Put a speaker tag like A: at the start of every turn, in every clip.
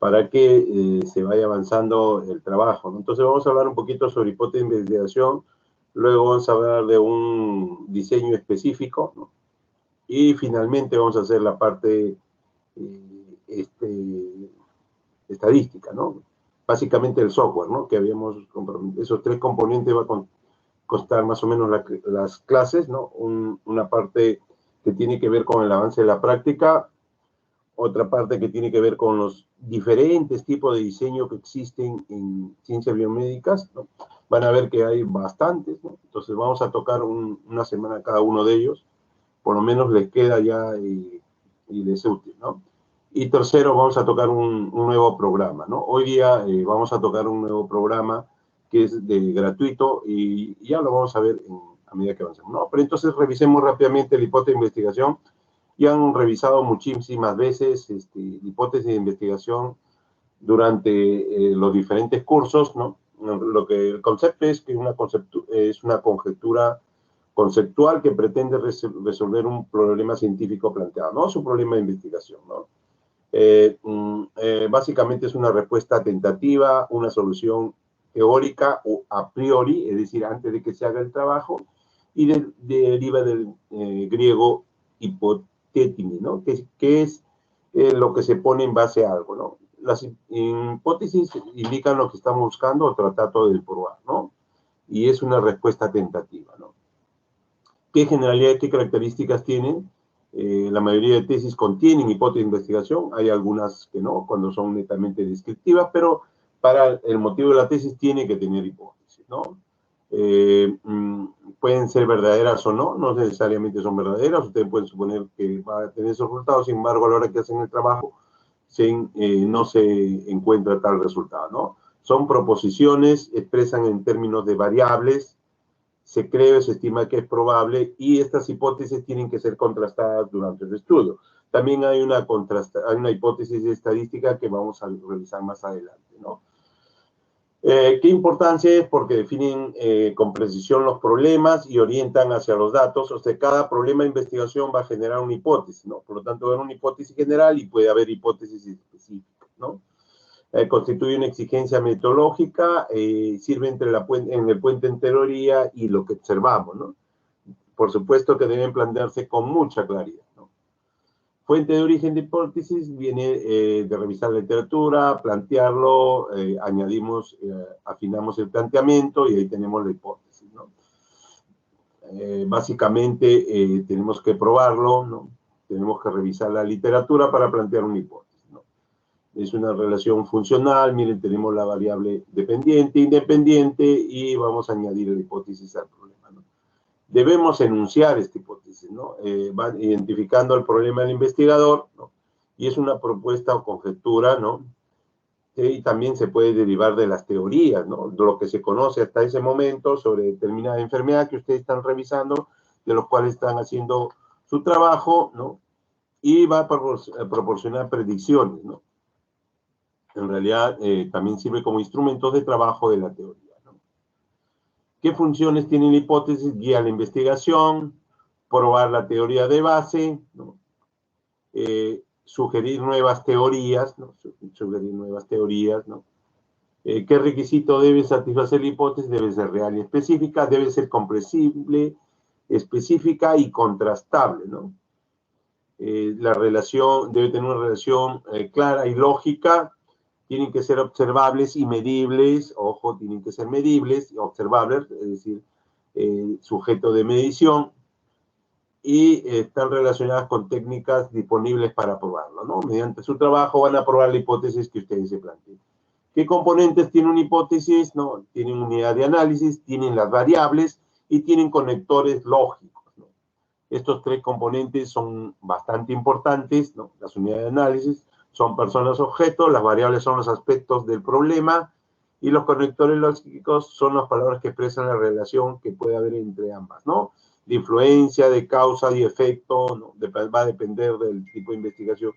A: para que se vaya avanzando el trabajo, ¿no? Entonces vamos a hablar un poquito sobre hipótesis de investigación, luego vamos a hablar de un diseño específico, ¿no? Y finalmente vamos a hacer la parte estadística, ¿no? Básicamente el software, ¿no? Que habíamos comprometido. Esos tres componentes va a costar más o menos las clases, ¿no? Una parte que tiene que ver con el avance de la práctica, otra parte que tiene que ver con los diferentes tipos de diseño que existen en ciencias biomédicas, ¿no? Van a ver que hay bastantes, ¿no? Entonces vamos a tocar una semana cada uno de ellos, por lo menos les queda ya y les es útil, ¿no? Y tercero, vamos a tocar un nuevo programa, ¿no? Hoy día vamos a tocar un nuevo programa que es gratuito y ya lo vamos a ver a medida que avancemos, ¿no? Pero entonces revisemos rápidamente la hipótesis de investigación. Ya han revisado muchísimas veces la hipótesis de investigación durante los diferentes cursos, ¿no? El concepto es que es una conjetura conceptual que pretende resolver un problema científico planteado, ¿no? Es un problema de investigación, ¿no? Básicamente es una respuesta tentativa, una solución teórica o a priori, es decir, antes de que se haga el trabajo, y deriva del griego hipotétimi, ¿no? Que es lo que se pone en base a algo, ¿no? Las hipótesis indican lo que estamos buscando o tratando de probar, ¿no? Y es una respuesta tentativa, ¿no? ¿Qué generalidades, qué características tienen? La mayoría de tesis contienen hipótesis de investigación, hay algunas que no, cuando son netamente descriptivas, pero para el motivo de la tesis tiene que tener hipótesis, ¿no? Pueden ser verdaderas o no, no necesariamente son verdaderas, ustedes pueden suponer que va a tener esos resultados, sin embargo, a la hora que hacen el trabajo, no se encuentra tal resultado, ¿no? Son proposiciones, expresan en términos de variables, se cree o se estima que es probable y estas hipótesis tienen que ser contrastadas durante el estudio. También hay una hipótesis estadística que vamos a revisar más adelante, ¿no? ¿Qué importancia es? Porque definen con precisión los problemas y orientan hacia los datos. O sea, cada problema de investigación va a generar una hipótesis, ¿no? Por lo tanto, va a haber una hipótesis general y puede haber hipótesis específicas, ¿no? Constituye una exigencia metodológica, sirve en el puente en teoría y lo que observamos, ¿no? Por supuesto que deben plantearse con mucha claridad, ¿no? Fuente de origen de hipótesis viene de revisar la literatura, plantearlo, afinamos el planteamiento y ahí tenemos la hipótesis, ¿no? Básicamente tenemos que probarlo, ¿no? Tenemos que revisar la literatura para plantear una hipótesis. Es una relación funcional, miren, tenemos la variable dependiente, independiente, y vamos a añadir la hipótesis al problema, ¿no? Debemos enunciar esta hipótesis, ¿no? Van identificando el problema del investigador, ¿no? Y es una propuesta o conjetura, ¿no? Y también se puede derivar de las teorías, ¿no? De lo que se conoce hasta ese momento sobre determinada enfermedad que ustedes están revisando, de los cuales están haciendo su trabajo, ¿no? Y va a proporcionar predicciones, ¿no? En realidad también sirve como instrumentos de trabajo de la teoría, ¿no? ¿Qué funciones tiene la hipótesis? Guía la investigación, probar la teoría de base, ¿no? Sugerir nuevas teorías, ¿no? Sugerir nuevas teorías, ¿no? ¿Qué requisito debe satisfacer la hipótesis? Debe ser real y específica, debe ser comprensible, específica y contrastable, ¿no? La relación debe tener una relación clara y lógica. Tienen que ser observables y medibles, ojo, tienen que ser medibles y observables, es decir, sujeto de medición, y están relacionadas con técnicas disponibles para probarlo, ¿no? Mediante su trabajo van a probar la hipótesis que ustedes se planteen. ¿Qué componentes tiene una hipótesis? No, tienen unidad de análisis, tienen las variables y tienen conectores lógicos, ¿no? Estos tres componentes son bastante importantes, ¿no? Las unidades de análisis son personas objetos, las variables son los aspectos del problema y los conectores lógicos son las palabras que expresan la relación que puede haber entre ambas, ¿no? De influencia, de causa y efecto, ¿no? Va a depender del tipo de investigación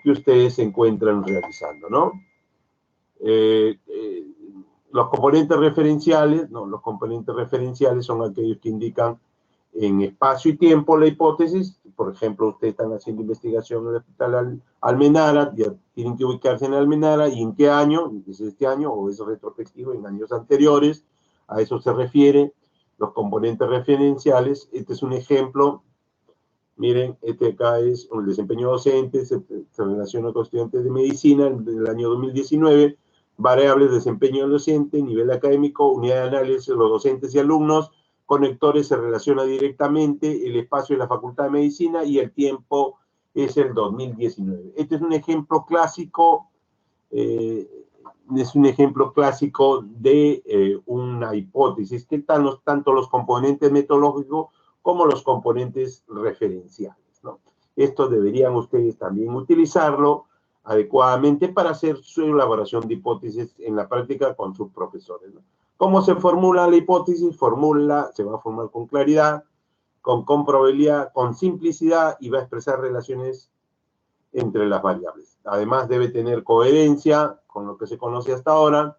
A: que ustedes se encuentran realizando, ¿no? Los componentes referenciales, ¿no? Los componentes referenciales son aquellos que indican en espacio y tiempo la hipótesis, por ejemplo, ustedes están haciendo investigación en el Hospital Almenara, ya tienen que ubicarse en Almenara, y en qué año, es este año, o es retrospectivo en años anteriores, a eso se refiere, los componentes referenciales. Este es un ejemplo. Miren, este acá es el desempeño docente, se relaciona con estudiantes de medicina en el año 2019, variables de desempeño docente, nivel académico, unidad de análisis de los docentes y alumnos, conectores se relaciona directamente, el espacio de la Facultad de Medicina y el tiempo es el 2019. Este es un ejemplo clásico, de una hipótesis, que tanto los componentes metodológicos como los componentes referenciales, ¿no? Esto deberían ustedes también utilizarlo adecuadamente para hacer su elaboración de hipótesis en la práctica con sus profesores, ¿no? ¿Cómo se formula la hipótesis? Se va a formar con claridad, con probabilidad, con simplicidad, y va a expresar relaciones entre las variables. Además, debe tener coherencia con lo que se conoce hasta ahora.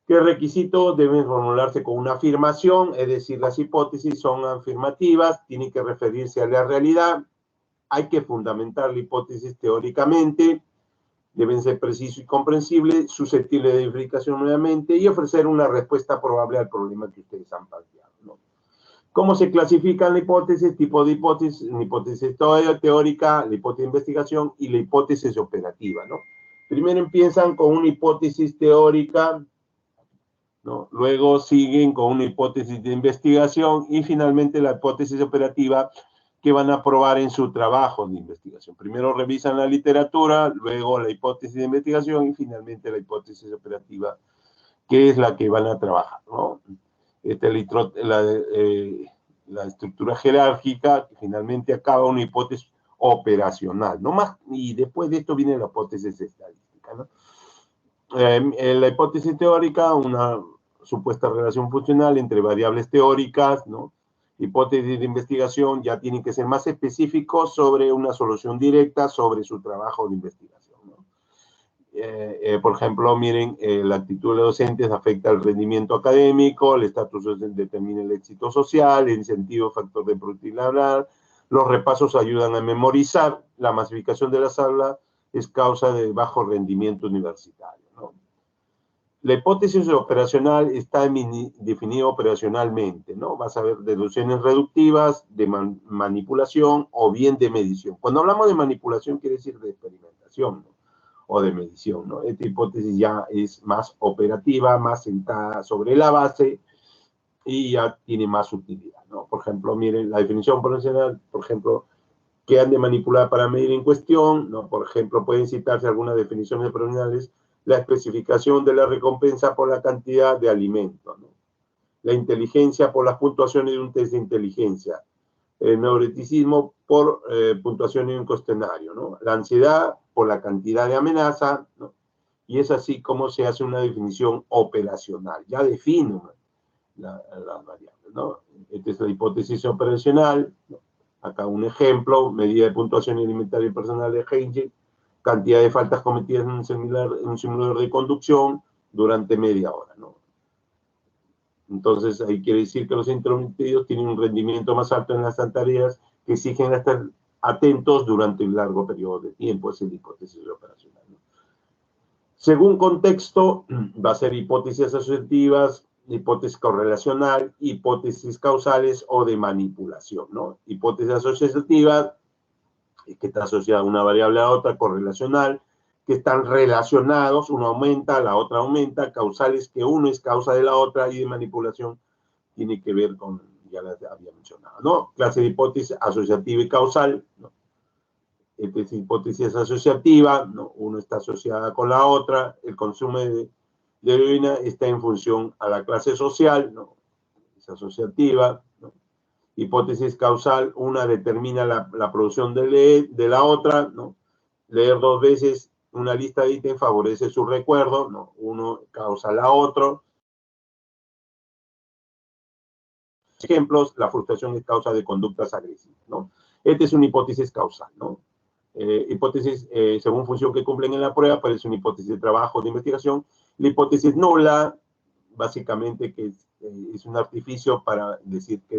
A: ¿Qué requisitos? Deben formularse con una afirmación, es decir, las hipótesis son afirmativas, tienen que referirse a la realidad, hay que fundamentar la hipótesis teóricamente, deben ser precisos y comprensibles, susceptibles de verificación nuevamente, y ofrecer una respuesta probable al problema que ustedes han planteado, ¿no? ¿Cómo se clasifican la hipótesis? Tipo de hipótesis: una hipótesis teórica, la hipótesis de investigación y la hipótesis operativa, ¿no? Primero empiezan con una hipótesis teórica, ¿no? Luego siguen con una hipótesis de investigación y finalmente la hipótesis operativa, que van a probar en su trabajo de investigación. Primero revisan la literatura, luego la hipótesis de investigación y finalmente la hipótesis operativa, que es la que van a trabajar, ¿no? La estructura jerárquica, que finalmente acaba una hipótesis operacional, ¿no? Y después de esto viene la hipótesis estadística, ¿no? La hipótesis teórica, una supuesta relación funcional entre variables teóricas, ¿no? Hipótesis de investigación ya tienen que ser más específicos sobre una solución directa sobre su trabajo de investigación, ¿no? Por ejemplo, miren, la actitud de los docentes afecta el rendimiento académico, el estatus docente determina el éxito social, el incentivo, factor de productividad, los repasos ayudan a memorizar, la masificación de las aulas es causa de bajo rendimiento universitario, ¿no? La hipótesis operacional está definida operacionalmente, ¿no? Vas a ver deducciones reductivas, de manipulación o bien de medición. Cuando hablamos de manipulación quiere decir de experimentación, ¿no? O de medición, ¿no? Esta hipótesis ya es más operativa, más sentada sobre la base y ya tiene más utilidad, ¿no? Por ejemplo, miren, la definición operacional, por ejemplo, que han de manipular para medir en cuestión, ¿no? Por ejemplo, pueden citarse algunas definiciones operacionales: la especificación de la recompensa por la cantidad de alimento, ¿no? La inteligencia por las puntuaciones de un test de inteligencia, el neureticismo por puntuación en un cuestionario, ¿no? La ansiedad por la cantidad de amenaza, ¿no? Y es así como se hace una definición operacional. Ya defino las variables, ¿no? Esta es la hipótesis operacional, ¿no? Acá un ejemplo: medida de puntuación alimentaria y personal de Heinze, cantidad de faltas cometidas en un simulador de conducción durante media hora, ¿no? Entonces, ahí quiere decir que los intrometidos tienen un rendimiento más alto en las tareas que exigen estar atentos durante un largo periodo de tiempo. Esa es la hipótesis operacional, ¿no? Según contexto, va a ser hipótesis asociativas, hipótesis correlacional, hipótesis causales o de manipulación, ¿no? Hipótesis asociativa, que está asociada a una variable a otra; correlacional, que están relacionados, uno aumenta, la otra aumenta; causales, que uno es causa de la otra; y de manipulación tiene que ver con, ya las había mencionado, ¿no? Clase de hipótesis asociativa y causal, ¿no? Esta es hipótesis asociativa, ¿no? Uno está asociada con la otra; el consumo de heroína está en función a la clase social, ¿no? Es asociativa, ¿no? Hipótesis causal, una determina la producción de la otra, ¿no? Leer dos veces una lista de ítems favorece su recuerdo, ¿no? Uno causa la otra. Ejemplos: la frustración es causa de conductas agresivas, ¿no? Esta es una hipótesis causal, ¿no? Hipótesis según función que cumplen en la prueba, pero es una hipótesis de trabajo de investigación. La hipótesis nula, básicamente, que es un artificio para decir que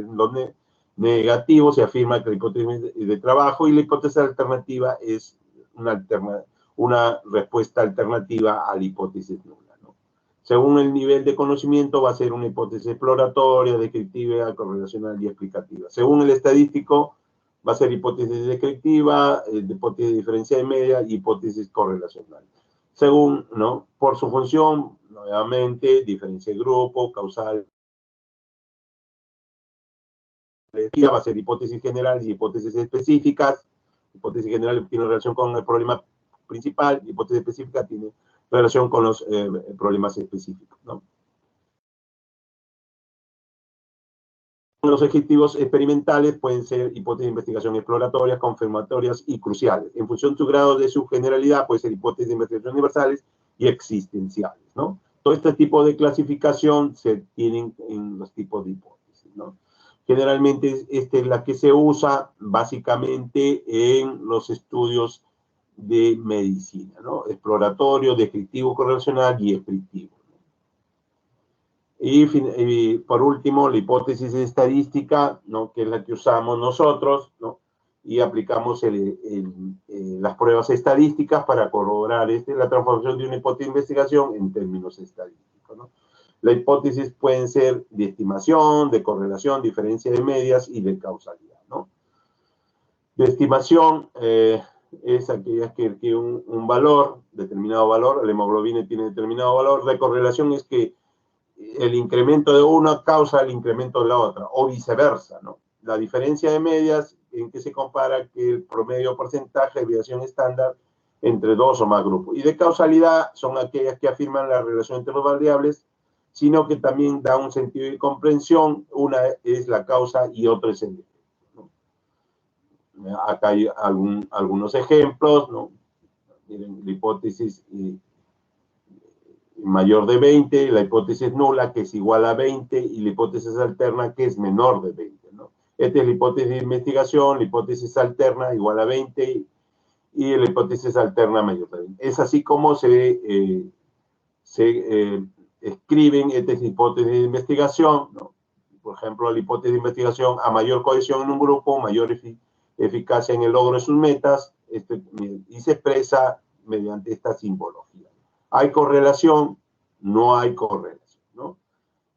A: negativo, se afirma que la hipótesis de trabajo, y la hipótesis alternativa es una respuesta alternativa a la hipótesis nula, ¿no? Según el nivel de conocimiento, va a ser una hipótesis exploratoria, descriptiva, correlacional y explicativa. Según el estadístico, va a ser hipótesis descriptiva, hipótesis de diferencia de media y hipótesis correlacional. Según, ¿no? Por su función, nuevamente, diferencia de grupo, causal, va a ser hipótesis generales y hipótesis específicas. Hipótesis general tiene relación con el problema principal, hipótesis específica tiene relación con los problemas específicos, ¿no? Los objetivos experimentales pueden ser hipótesis de investigación exploratorias, confirmatorias y cruciales. En función de su grado de su generalidad, puede ser hipótesis de investigación universales y existenciales, ¿no? Todo este tipo de clasificación se tienen en los tipos de hipótesis, ¿no? Generalmente esta es la que se usa básicamente en los estudios de medicina, ¿no? Exploratorio, descriptivo, correlacional y descriptivo. Y por último, la hipótesis estadística, ¿no? Que es la que usamos nosotros, ¿no? Y aplicamos las pruebas estadísticas para corroborar la transformación de una hipótesis de investigación en términos estadísticos, ¿no? Las hipótesis pueden ser de estimación, de correlación, diferencia de medias y de causalidad, ¿no? De estimación es aquella que tiene un valor, determinado valor, la hemoglobina tiene determinado valor. De correlación es que el incremento de una causa el incremento de la otra, o viceversa, ¿no? La diferencia de medias, en que se compara que el promedio porcentaje de desviación estándar entre dos o más grupos. Y de causalidad son aquellas que afirman la relación entre los variables, sino que también da un sentido de comprensión. Una es la causa y otra es el efecto, ¿no? Acá hay algunos ejemplos, ¿no? Miren, la hipótesis mayor de 20, la hipótesis nula, que es igual a 20, y la hipótesis alterna, que es menor de 20, ¿no? Esta es la hipótesis de investigación, la hipótesis alterna igual a 20, y la hipótesis alterna mayor de 20. Es así como se escriben estas hipótesis de investigación, ¿no? Por ejemplo, la hipótesis de investigación: a mayor cohesión en un grupo, mayor eficacia en el logro de sus metas, y se expresa mediante esta simbología. ¿Hay correlación? No hay correlación, ¿no?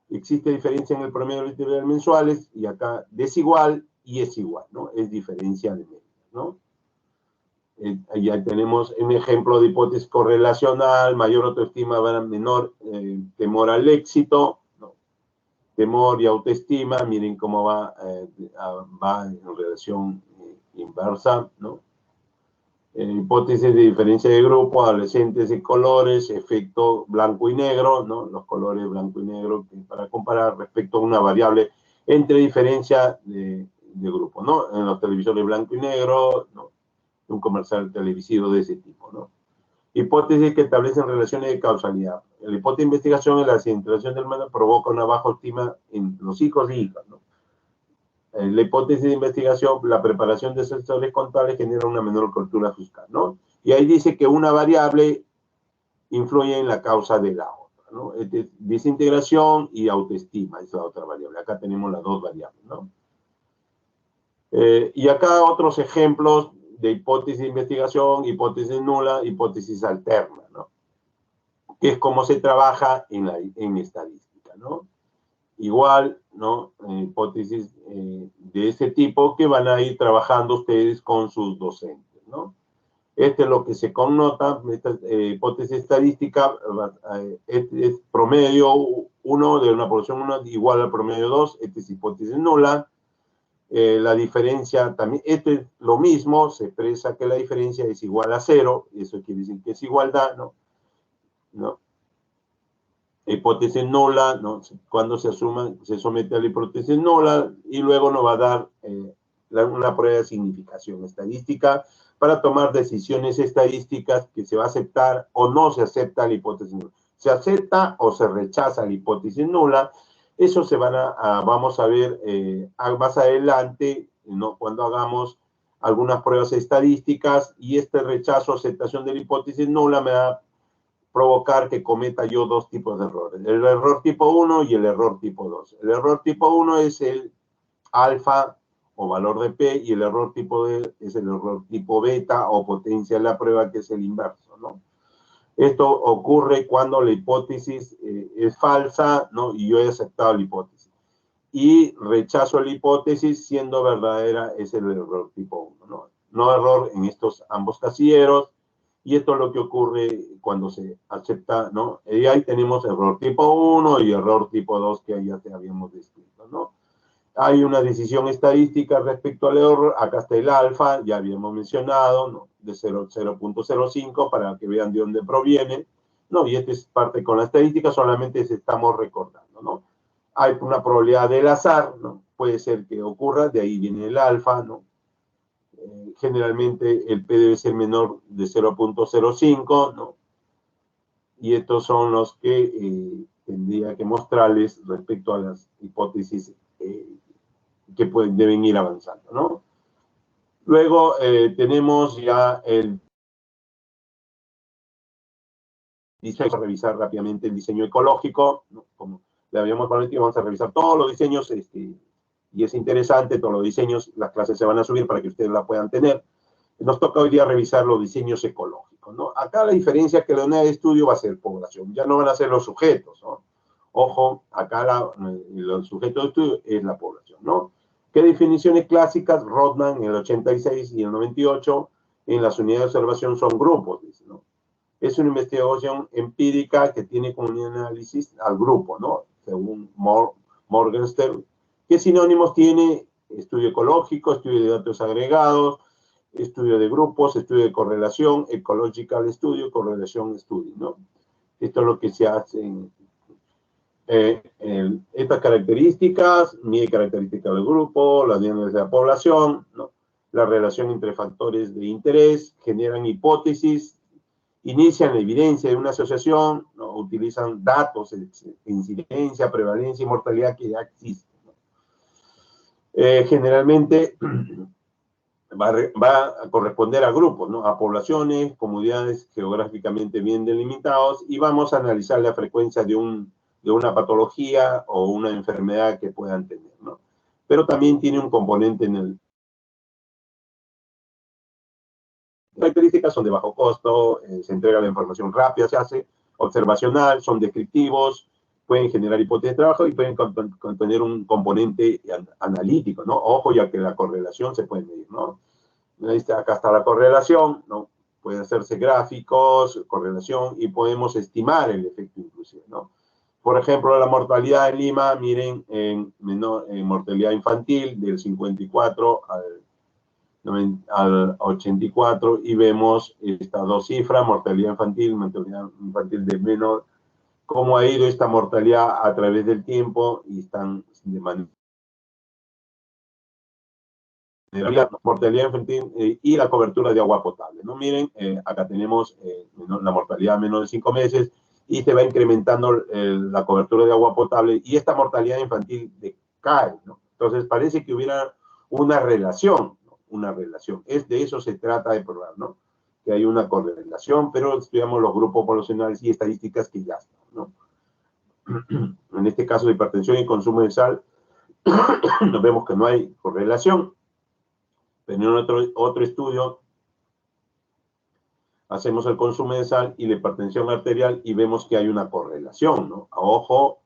A: Existe diferencia en el promedio de literales mensuales, y acá desigual y es igual, ¿no? Es diferencia de media, ¿no? Ya tenemos un ejemplo de hipótesis correlacional: mayor autoestima, menor temor al éxito, ¿no? Temor y autoestima, miren cómo va en relación inversa, ¿no? Hipótesis de diferencia de grupo, adolescentes y colores, efecto blanco y negro, ¿no? Los colores blanco y negro para comparar respecto a una variable entre diferencia de grupo, ¿no? En los televisores blanco y negro, ¿no? Un comercial televisivo de ese tipo, ¿no? Hipótesis que establecen relaciones de causalidad. La hipótesis de investigación en la accidentación del humano provoca una baja autoestima en los hijos y hijas, ¿no? La hipótesis de investigación, la preparación de sectores contables genera una menor cultura fiscal, ¿no? Y ahí dice que una variable influye en la causa de la otra, ¿no? Desintegración y autoestima es la otra variable. Acá tenemos las dos variables, ¿no? Y acá otros ejemplos de hipótesis de investigación: hipótesis nula, hipótesis alterna, ¿no? Que es como se trabaja en estadística, ¿no? Igual, ¿no? Hipótesis de ese tipo que van a ir trabajando ustedes con sus docentes, ¿no? Este es lo que se connota, esta hipótesis estadística, es promedio 1 de una población 1 igual al promedio 2, esta es hipótesis nula. La diferencia también, esto es lo mismo, se expresa que la diferencia es igual a 0, y eso quiere decir que es igualdad, ¿no? ¿No? Hipótesis nula, ¿no? Cuando se somete a la hipótesis nula, y luego nos va a dar una prueba de significación estadística para tomar decisiones estadísticas, que se va a aceptar o no se acepta la hipótesis nula. Se acepta o se rechaza la hipótesis nula. Eso vamos a ver más adelante, ¿no? Cuando hagamos algunas pruebas estadísticas, y este rechazo o aceptación de la hipótesis nula me va a provocar que cometa yo dos tipos de errores: el error tipo 1 y el error tipo 2. El error tipo 1 es el alfa o valor de P, y el error tipo D es el error tipo beta o potencia de la prueba, que es el inverso, ¿no? Esto ocurre cuando la hipótesis es falsa, ¿no? Y yo he aceptado la hipótesis. Y rechazo la hipótesis siendo verdadera, es el error tipo 1, ¿no? No error en estos ambos casilleros. Y esto es lo que ocurre cuando se acepta, ¿no? Y ahí tenemos error tipo 1 y error tipo 2 que ya te habíamos descrito, ¿no? Hay una decisión estadística respecto al error. Acá está el alfa, ya habíamos mencionado, ¿no? De 0.05 para que vean de dónde proviene, ¿no? Y esta es parte con la estadística, solamente se estamos recordando, ¿no? Hay una probabilidad del azar, ¿no? Puede ser que ocurra, de ahí viene el alfa, ¿no? Generalmente el P debe ser menor de 0.05, ¿no? Y estos son los que tendría que mostrarles respecto a las hipótesis que deben ir avanzando, ¿no? Luego tenemos ya el diseño. Vamos a revisar rápidamente el diseño ecológico, ¿no? Como le habíamos prometido, vamos a revisar todos los diseños, y es interesante, todos los diseños, las clases se van a subir para que ustedes la puedan tener. Nos toca hoy día revisar los diseños ecológicos, ¿no? Acá la diferencia es que la unidad de estudio va a ser población, ya no van a ser los sujetos, ¿no? Ojo, acá los sujetos de estudio es la población, ¿no? ¿Qué definiciones clásicas? Rodman en el 86 y el 98, en las unidades de observación son grupos, dice, ¿no? Es una investigación empírica que tiene como un análisis al grupo, ¿no? Según Morgenstern. ¿Qué sinónimos tiene? Estudio ecológico, estudio de datos agregados, estudio de grupos, estudio de correlación, ecological study, correlation study, ¿no? Esto es lo que se hace estas características, mide características del grupo, las dinámicas de la población, ¿no? La relación entre factores de interés, generan hipótesis, inician la evidencia de una asociación, ¿no? Utilizan datos, incidencia, prevalencia y mortalidad que ya existen, ¿no? Generalmente va a corresponder a grupos, ¿no? A poblaciones, comunidades geográficamente bien delimitados, y vamos a analizar la frecuencia de una patología o una enfermedad que puedan tener, ¿no? Pero también tiene un componente en el... Características son de bajo costo, se entrega la información rápida, se hace observacional, son descriptivos, pueden generar hipótesis de trabajo y pueden contener un componente analítico, ¿no? Ojo, ya que la correlación se puede medir, ¿no? Acá está la correlación, ¿no? Puede hacerse gráficos, correlación, y podemos estimar el efecto inclusive, ¿no? Por ejemplo, la mortalidad en Lima, miren, en mortalidad infantil del 54 al 84, y vemos estas dos cifras, mortalidad infantil de menor, cómo ha ido esta mortalidad a través del tiempo, y están de manera... La mortalidad infantil y la cobertura de agua potable, ¿no? Miren, acá tenemos la mortalidad menor de 5 meses, y se va incrementando la cobertura de agua potable, y esta mortalidad infantil decae, ¿no? Entonces parece que hubiera una relación, ¿no? Una relación. De eso se trata de probar, ¿no? Que hay una correlación, pero estudiamos los grupos poblacionales y estadísticas que ya están, ¿no? En este caso de hipertensión y consumo de sal, nos vemos que no hay correlación. Pero en otro estudio hacemos el consumo de sal y la hipertensión arterial y vemos que hay una correlación, ¿no? Ojo,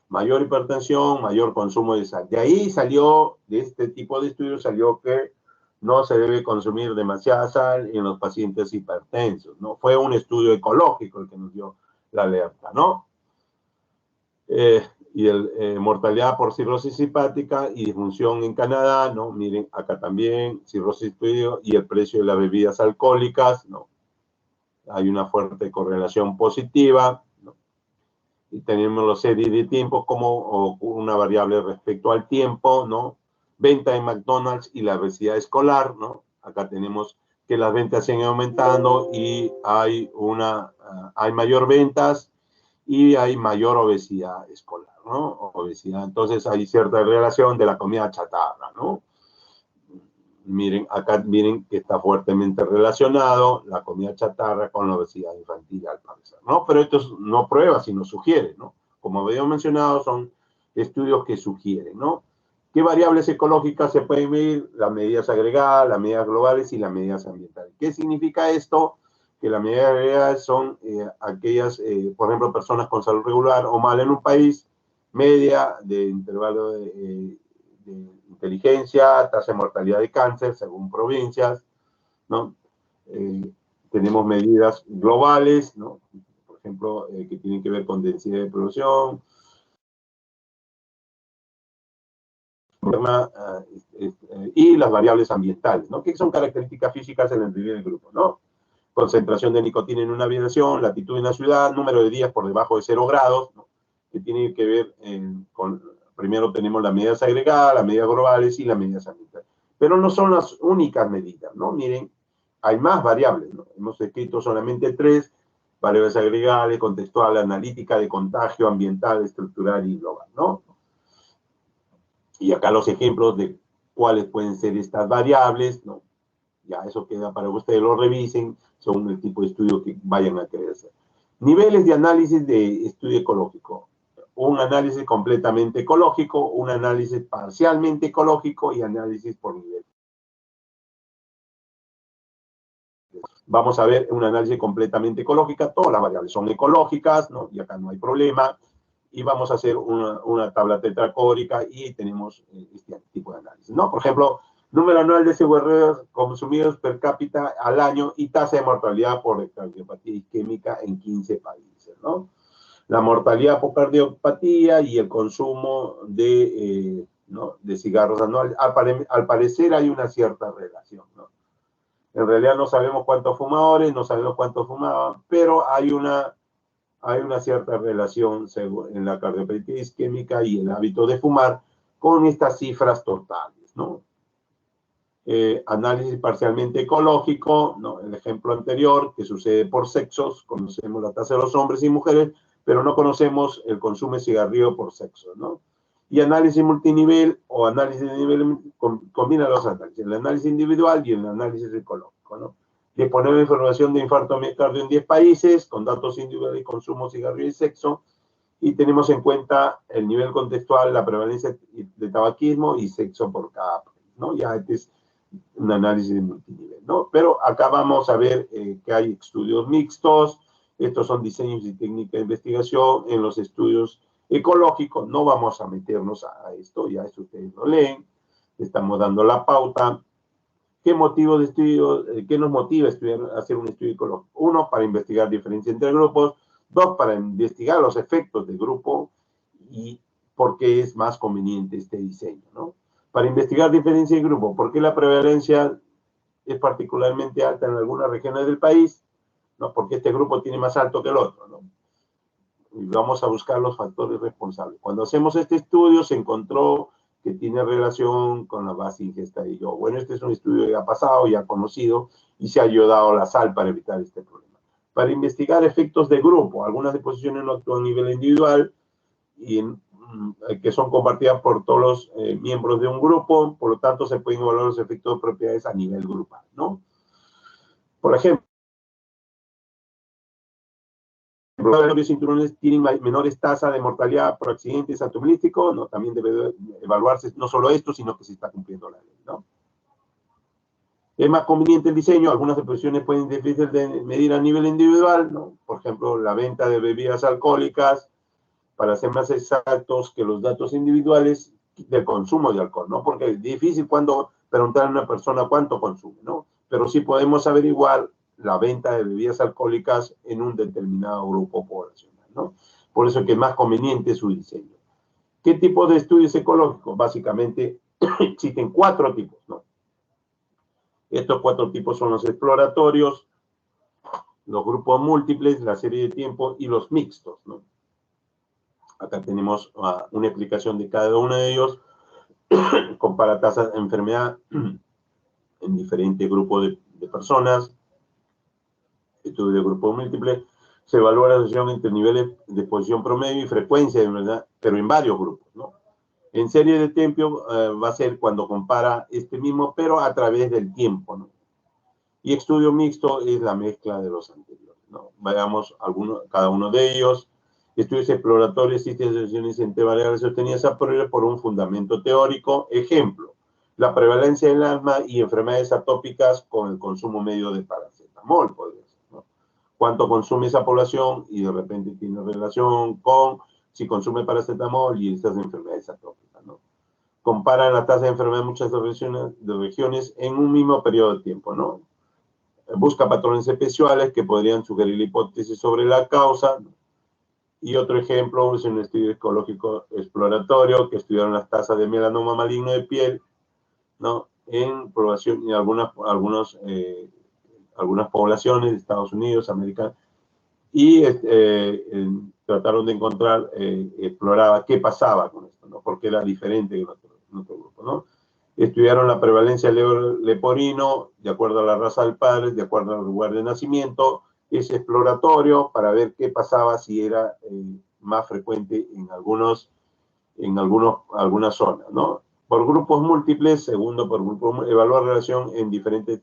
A: mayor hipertensión, mayor consumo de sal. De ahí salió, de este tipo de estudios salió que no se debe consumir demasiada sal en los pacientes hipertensos, ¿no? Fue un estudio ecológico el que nos dio la alerta, ¿no? Y mortalidad por cirrosis hepática y disfunción en Canadá, ¿no? Miren, acá también, cirrosis y el precio de las bebidas alcohólicas, ¿no? Hay una fuerte correlación positiva, ¿no? Y tenemos los series de tiempo como una variable respecto al tiempo, ¿no? Venta en McDonald's y la obesidad escolar, ¿no? Acá tenemos que las ventas siguen aumentando y hay mayor ventas y hay mayor obesidad escolar, ¿no? Obesidad. Entonces hay cierta relación de la comida chatarra, ¿no? Miren, acá miren que está fuertemente relacionado la comida chatarra con la obesidad infantil, al parecer, ¿no? Pero esto no prueba, sino sugiere, ¿no? Como habíamos mencionado, son estudios que sugieren, ¿no? ¿Qué variables ecológicas se pueden medir? Las medidas agregadas, las medidas globales y las medidas ambientales. ¿Qué significa esto? Que las medidas agregadas son aquellas, por ejemplo, personas con salud regular o mal en un país, media de intervalo de inteligencia, tasa de mortalidad de cáncer según provincias, ¿no? Tenemos medidas globales, ¿no? Por ejemplo, que tienen que ver con densidad de producción, y las variables ambientales, ¿no? Que son características físicas en el nivel del grupo, ¿no? Concentración de nicotina en una habitación, latitud en la ciudad, número de días por debajo de 0 grados, ¿no? Que tiene que ver con, primero tenemos las medidas agregadas, las medidas globales y las medidas ambientales. Pero no son las únicas medidas, ¿no? Miren, hay más variables, ¿no? Hemos escrito solamente 3, variables agregadas, contextual, analítica, de contagio, ambiental, estructural y global, ¿no? Y acá los ejemplos de cuáles pueden ser estas variables, ¿no? Ya eso queda para que ustedes lo revisen, son el tipo de estudio que vayan a querer hacer. Niveles de análisis de estudio ecológico. Un análisis completamente ecológico, un análisis parcialmente ecológico y análisis por nivel. Vamos a ver un análisis completamente ecológico, todas las variables son ecológicas, ¿no? Y acá no hay problema. Y vamos a hacer una tabla tetracórica y tenemos este tipo de análisis, ¿no? Por ejemplo, número anual de cigarrillos consumidos per cápita al año y tasa de mortalidad por cardiopatía isquémica en 15 países, ¿no? La mortalidad por cardiopatía y el consumo de, ¿no? de cigarros anuales. Al parecer hay una cierta relación, ¿no? En realidad no sabemos cuántos fumadores, no sabemos cuántos fumaban, pero hay una cierta relación en la cardiopatía isquémica y el hábito de fumar con estas cifras totales, ¿no? Análisis parcialmente ecológico, ¿no? El ejemplo anterior, que sucede por sexos, conocemos la tasa de los hombres y mujeres, pero no conocemos el consumo de cigarrillo por sexo, ¿no? Y análisis multinivel o análisis de nivel, combina los análisis, el análisis individual y el análisis ecológico, ¿no? Disponemos de información de infarto miocardio en 10 países, con datos individuales de consumo, cigarrillo y sexo, y tenemos en cuenta el nivel contextual, la prevalencia de tabaquismo y sexo por cada país, ¿no? Ya este es un análisis de multinivel, ¿no? Pero acá vamos a ver que hay estudios mixtos, estos son diseños y técnicas de investigación. En los estudios ecológicos no vamos a meternos a esto, ya eso ustedes lo leen, estamos dando la pauta. ¿Qué motivo de estudio, qué nos motiva a hacer un estudio ecológico? 1, para investigar diferencias entre grupos. 2, para investigar los efectos del grupo y por qué es más conveniente este diseño, ¿no? Para investigar diferencias de grupo, ¿por qué la prevalencia es particularmente alta en algunas regiones del país? ¿No? Porque este grupo tiene más alto que el otro, ¿no? Y vamos a buscar los factores responsables. Cuando hacemos este estudio se encontró que tiene relación con la base ingesta de yodo. Bueno, este es un estudio ya pasado, ya conocido, y se ha ayudado la sal para evitar este problema. Para investigar efectos de grupo, algunas deposiciones no actúan a nivel individual, y que son compartidas por todos los miembros de un grupo, por lo tanto se pueden evaluar los efectos de propiedades a nivel grupal, ¿no? Por ejemplo, los cinturones tienen menores tasas de mortalidad por accidentes automovilísticos, ¿no? También debe evaluarse no solo esto, sino que se está cumpliendo la ley, ¿no? Es más conveniente el diseño, algunas deposiciones pueden ser difíciles de medir a nivel individual, ¿no? Por ejemplo, la venta de bebidas alcohólicas, para ser más exactos que los datos individuales del consumo de alcohol, ¿no? Porque es difícil cuando preguntar a una persona cuánto consume, ¿no? Pero sí podemos averiguar la venta de bebidas alcohólicas en un determinado grupo poblacional, ¿no? Por eso es que es más conveniente su diseño. ¿Qué tipo de estudios ecológicos? Básicamente existen 4 tipos, ¿no? Estos 4 tipos son los exploratorios, los grupos múltiples, la serie de tiempo y los mixtos, ¿no? Acá tenemos una explicación de cada uno de ellos. Compara tasas de enfermedad en diferentes grupos de personas. Estudio de grupo múltiple. Se evalúa la asociación entre niveles de exposición promedio y frecuencia de enfermedad, pero en varios grupos, ¿no? En serie de tiempo va a ser cuando compara este mismo, pero a través del tiempo, ¿no? Y estudio mixto es la mezcla de los anteriores, ¿no? Veamos cada uno de ellos. Estudios exploratorios y asociaciones entre variables sostenidas a priori por un fundamento teórico. Ejemplo, la prevalencia del asma y enfermedades atópicas con el consumo medio de paracetamol, podría ser, ¿no? Cuánto consume esa población y de repente tiene relación con si consume paracetamol y estas enfermedades atópicas, ¿no? Comparan la tasa de enfermedad de muchas regiones en un mismo periodo de tiempo, ¿no? Busca patrones especiales que podrían sugerir la hipótesis sobre la causa, ¿no? Y otro ejemplo es un estudio ecológico exploratorio que estudiaron las tasas de melanoma maligno de piel, ¿no? En población y algunas poblaciones de Estados Unidos, América, y trataron de encontrar, exploraba qué pasaba con esto, ¿no? Porque era diferente en otro grupo, ¿no? Estudiaron la prevalencia del leporino, de acuerdo a la raza del padre, de acuerdo al lugar de nacimiento. Es exploratorio para ver qué pasaba si era más frecuente en algunas zonas, ¿no? Por grupos múltiples, segundo, por grupo, evaluar relación en diferentes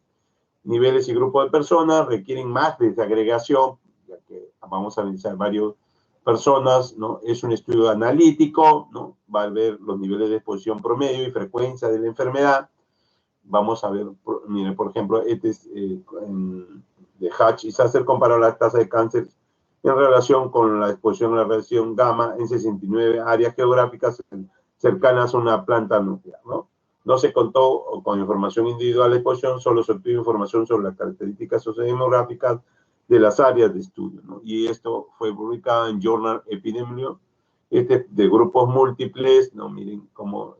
A: niveles y grupos de personas, requieren más desagregación, ya que vamos a analizar varias personas, ¿no? Es un estudio analítico, ¿no? Va a ver los niveles de exposición promedio y frecuencia de la enfermedad. Vamos a ver, miren, por ejemplo, este es de Hatch y Sasser comparó la tasa de cáncer en relación con la exposición a la radiación gamma en 69 áreas geográficas cercanas a una planta nuclear, ¿no? No se contó con información individual de exposición, solo se obtuvo información sobre las características sociodemográficas de las áreas de estudio, ¿no? Y esto fue publicado en Journal Epidemiology, de grupos múltiples, ¿no? Miren cómo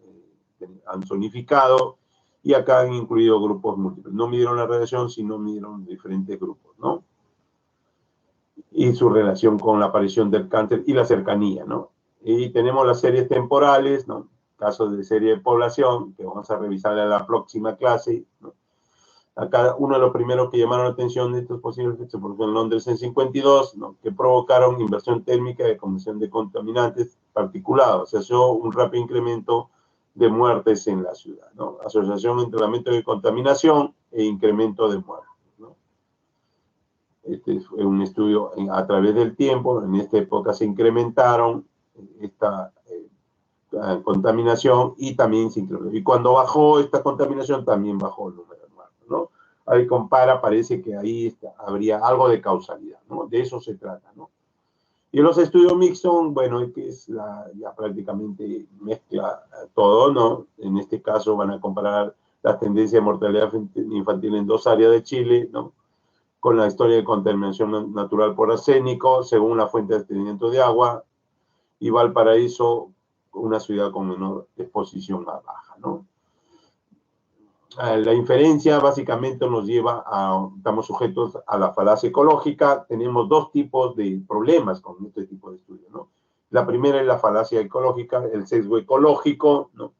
A: han zonificado, y acá han incluido grupos múltiples. No midieron la radiación, sino midieron diferentes grupos, ¿no? Y su relación con la aparición del cáncer y la cercanía, ¿no? Y tenemos las series temporales, ¿no? Casos de serie de población, que vamos a revisar en la próxima clase, ¿no? Acá uno de los primeros que llamaron la atención de estos posibles efectos se produjo en Londres en 52, ¿no? Que provocaron inversión térmica y comisión de contaminantes particulados. Se asoció un rápido incremento de muertes en la ciudad, ¿no? Asociación entre aumento de contaminación e incremento de muertes, ¿no? Este fue un estudio a través del tiempo. En esta época se incrementaron esta contaminación y también se incrementó. Y cuando bajó esta contaminación, también bajó el número de muertos, ¿no? Ahí compara, parece que ahí habría algo de causalidad, ¿no? De eso se trata, ¿no? Y los estudios mixtos, bueno, que es ya prácticamente mezcla todo, ¿no? En este caso van a comparar la tendencia de mortalidad infantil en 2 áreas de Chile, ¿no? Con la historia de contaminación natural por arsénico, según la fuente de abastecimiento de agua, y Valparaíso, una ciudad con menor exposición a baja, ¿no? La inferencia básicamente nos lleva estamos sujetos a la falacia ecológica. Tenemos 2 tipos de problemas con este tipo de estudios, ¿no? La primera es la falacia ecológica, el sesgo ecológico, ¿no?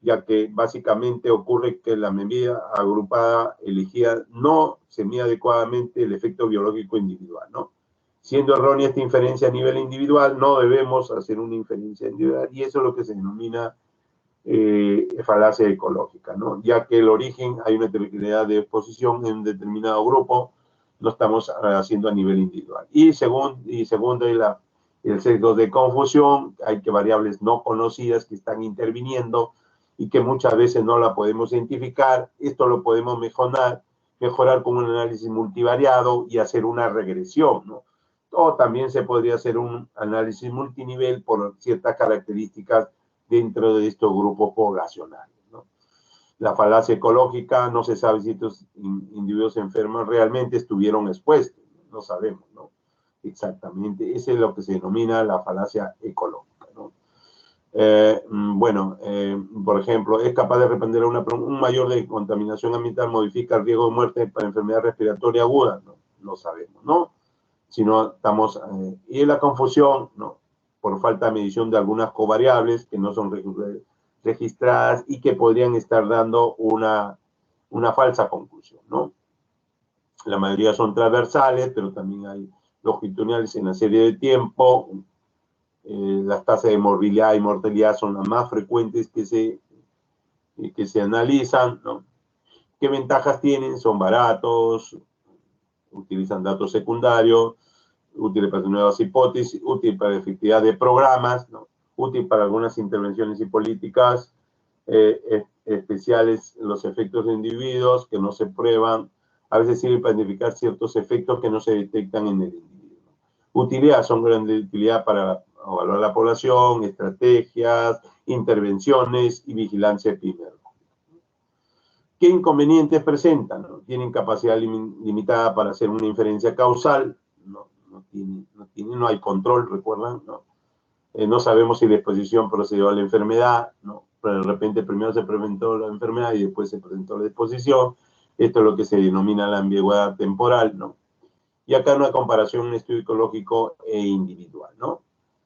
A: Ya que básicamente ocurre que la medida agrupada elegida no se mide adecuadamente el efecto biológico individual, ¿no? Siendo errónea esta inferencia a nivel individual, no debemos hacer una inferencia individual, y eso es lo que se denomina falacia ecológica, ¿no? Ya que el origen, hay una heterogeneidad de exposición en un determinado grupo, lo estamos haciendo a nivel individual. Y segundo, el sesgo de confusión, hay que variables no conocidas que están interviniendo y que muchas veces no la podemos identificar. Esto lo podemos mejorar con un análisis multivariado y hacer una regresión, ¿no? O también se podría hacer un análisis multinivel por ciertas características dentro de estos grupos poblacionales, ¿no? La falacia ecológica, no se sabe si estos individuos enfermos realmente estuvieron expuestos, no sabemos, ¿no? Exactamente, eso es lo que se denomina la falacia ecológica, ¿no? Por ejemplo, es capaz de responder a un mayor de contaminación ambiental, modifica el riesgo de muerte para enfermedad respiratoria aguda, ¿no? No sabemos, ¿no? Si no estamos, y la confusión, ¿no? Por falta de medición de algunas covariables que no son registradas y que podrían estar dando una falsa conclusión, ¿no? La mayoría son transversales, pero también hay longitudinales en la serie de tiempo. Las tasas de morbilidad y mortalidad son las más frecuentes que se analizan, ¿no? ¿Qué ventajas tienen? Son baratos, utilizan datos secundarios, útil para nuevas hipótesis, útil para la efectividad de programas, ¿no? Útil para algunas intervenciones y políticas especiales, los efectos de individuos que no se prueban, a veces sirve para identificar ciertos efectos que no se detectan en el individuo. Utilidad, son grandes utilidad para evaluar la población, estrategias, intervenciones y vigilancia epidemiológica. ¿Qué inconvenientes presentan? ¿No? Tienen capacidad limitada para hacer una inferencia causal, no hay control, ¿recuerdan? No sabemos si la exposición procedió a la enfermedad, ¿no? Pero de repente primero se presentó la enfermedad y después se presentó la exposición. Esto es lo que se denomina la ambigüedad temporal, ¿no? Y acá una comparación, un estudio ecológico e individual, ¿no?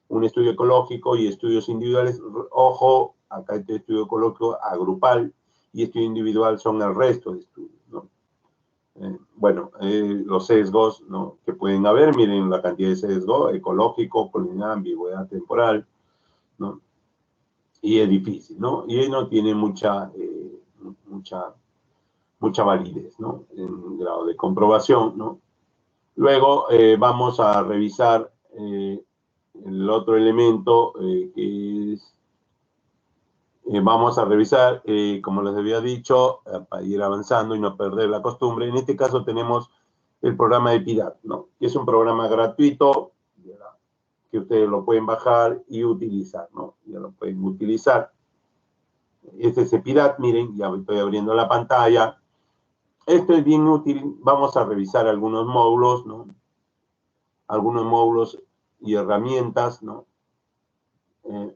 A: Un estudio ecológico y estudios individuales, ojo, acá este estudio ecológico agrupal y estudio individual son el resto de estudios, ¿no? Los sesgos, ¿no?, que pueden haber, miren la cantidad de sesgo ecológico, colonial, ambigüedad temporal, ¿no? Y es difícil, ¿no? Y no tiene mucha validez, ¿no?, en grado de comprobación, ¿no? Luego vamos a revisar el otro elemento que es, vamos a revisar, como les había dicho, para ir avanzando y no perder la costumbre. En este caso tenemos el programa de EPIDAT, ¿no?, que es un programa gratuito que ustedes lo pueden bajar y utilizar, ¿no? Ya lo pueden utilizar. Este es EPIDAT, miren, ya estoy abriendo la pantalla. Esto es bien útil. Vamos a revisar algunos módulos, ¿no? Algunos módulos y herramientas, ¿no?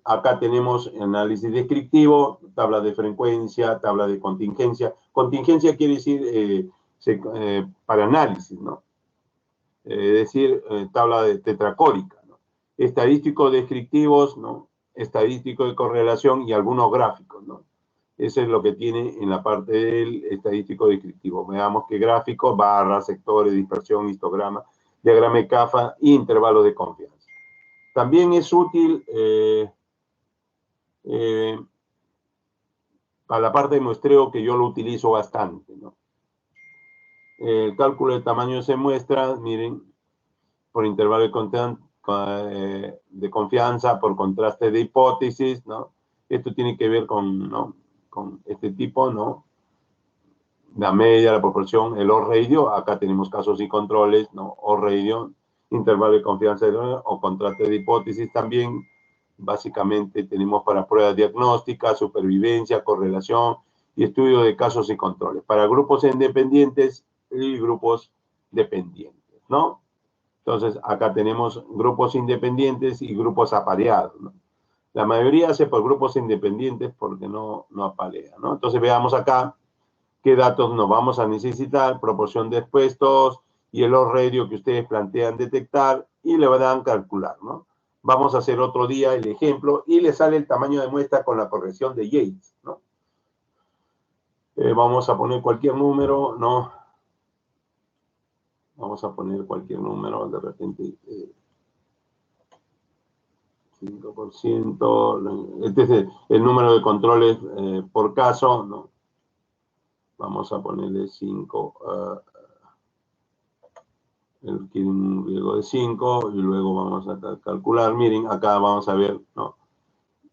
A: Acá tenemos análisis descriptivo, tabla de frecuencia, tabla de contingencia. Contingencia quiere decir para análisis, ¿no? Es decir, tabla de tetracórica, ¿no? Estadísticos descriptivos, ¿no? Estadístico de correlación y algunos gráficos, ¿no? Eso es lo que tiene en la parte del estadístico descriptivo. Veamos qué gráficos, barras, sectores, dispersión, histograma, diagrama de CAFA, intervalos de confianza. También es útil para la parte de muestreo, que yo lo utilizo bastante, ¿no? El cálculo de tamaño se muestra, miren, por intervalo de confianza, por contraste de hipótesis, ¿no? Esto tiene que ver con, ¿no?, con este tipo, ¿no? La media, la proporción, el odds ratio. Acá tenemos casos y controles, ¿no? Odds ratio, intervalo de confianza o contraste de hipótesis también. Básicamente tenemos para pruebas diagnósticas, supervivencia, correlación y estudio de casos y controles. Para grupos independientes y grupos dependientes, ¿no? Entonces, acá tenemos grupos independientes y grupos apareados, ¿no? La mayoría hace por grupos independientes porque no aparea, ¿no? Entonces, veamos acá qué datos nos vamos a necesitar, proporción de expuestos y el odds ratio que ustedes plantean detectar y le van a calcular, ¿no? Vamos a hacer otro día el ejemplo y le sale el tamaño de muestra con la corrección de Yates, ¿no? Vamos a poner cualquier número, ¿no? Vamos a poner cualquier número, de repente 5%. Este es el número de controles por caso, ¿no? Vamos a ponerle 5, quiere un riesgo de 5 y luego vamos a calcular. Miren, acá vamos a ver, ¿no?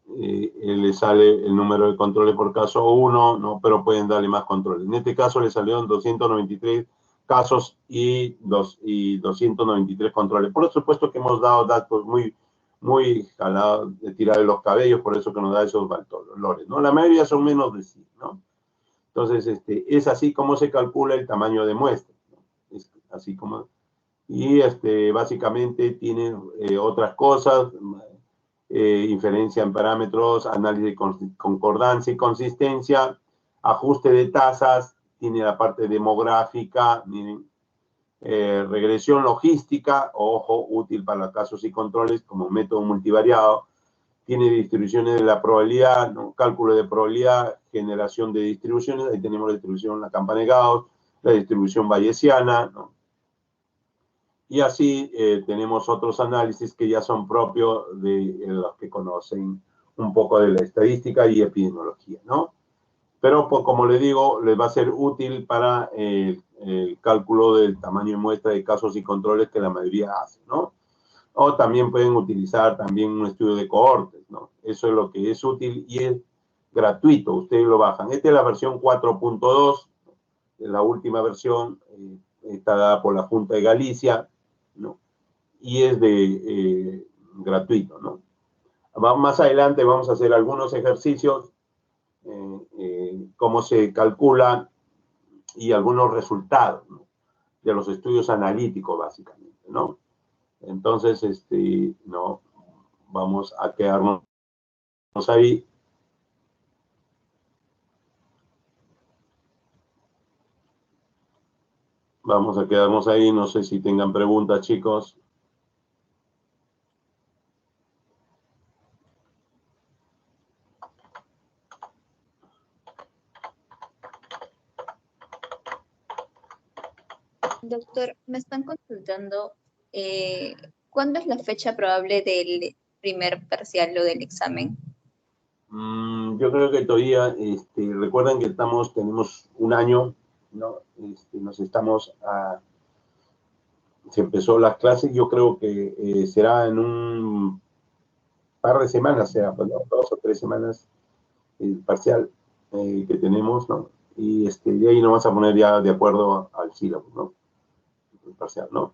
A: Le sale el número de controles por caso 1, ¿no? Pero pueden darle más controles. En este caso le salieron 293 casos y 293 controles. Por supuesto que hemos dado datos muy jalados, de tirar de los cabellos, por eso que nos da esos valores, ¿no? La mayoría son menos de 100, ¿no? Entonces, es así como se calcula el tamaño de muestra, ¿no? Es así como... Y básicamente tiene otras cosas, inferencia en parámetros, análisis de concordancia y consistencia, ajuste de tasas, tiene la parte demográfica, miren, regresión logística, ojo, útil para casos y controles como método multivariado, tiene distribuciones de la probabilidad, ¿no? Cálculo de probabilidad, generación de distribuciones, ahí tenemos la distribución, la campana de Gauss, la distribución bayesiana, ¿no? Y así tenemos otros análisis que ya son propios de los que conocen un poco de la estadística y epidemiología, ¿no? Pero, pues, como les digo, les va a ser útil para el cálculo del tamaño de muestra de casos y controles que la mayoría hace, ¿no? O también pueden utilizar también un estudio de cohortes, ¿no? Eso es lo que es útil y es gratuito, ustedes lo bajan. Esta es la versión 4.2, es la última versión, está dada por la Junta de Galicia, ¿no? Y es de gratuito, ¿no? Más adelante vamos a hacer algunos ejercicios, cómo se calcula y algunos resultados, ¿no? De los estudios analíticos, básicamente, ¿no? Entonces, no, vamos a quedarnos ahí. Vamos a quedarnos ahí, no sé si tengan preguntas, chicos.
B: Doctor, me están consultando ¿cuándo es la fecha probable del primer parcial o del examen?
A: Yo creo que todavía, recuerden que tenemos un año, ¿no? Se empezó las clases, yo creo que será en un par de semanas, será, pues, ¿no? 2 o 3 semanas el parcial que tenemos, ¿no? Y de ahí nos vamos a poner ya de acuerdo al sílabo, ¿no? El parcial, ¿no?